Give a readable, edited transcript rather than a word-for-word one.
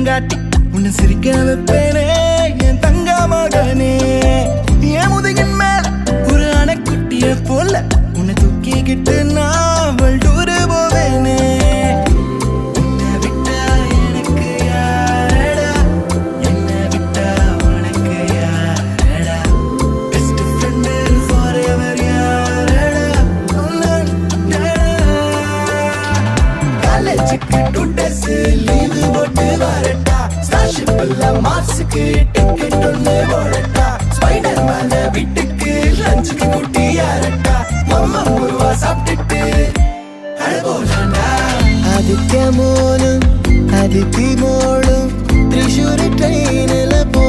காட்டி உன்னை சிரிக்க வைப்பேனே என் தங்க மகனே. என் முதுகின் மேல ஒரு அணைக்குட்டிய போல உன்னை தூக்கிக்கிட்டு நான் டூரு போவேனே. உன்னை விட்டா எனக்கு யாரடா, என்னை விட்டா உனக்கு யாரடா, பெஸ்ட் ஃப்ரெண்டு ஃபாரெவர் யாரடா, காலேஜுக்கு 2 days லீவு போட்டு வரட்டா, ஸ்டார்ஷிப்ல மார்ஸுக்கு டிக்கெட் ஒன்று போடட்டா, ஸ்பைடர் மேன வீட்டுக்கு லஞ்சுக்கு கூட்டி யாரட்டா, மம்மா முருவா சாப்பிட்டுட்டு அழகோலாண்டா. ആദിത്യ മോനും അതിഥി മോളും തൃശ്ശൂർ ട്രെയിനിൽ പോ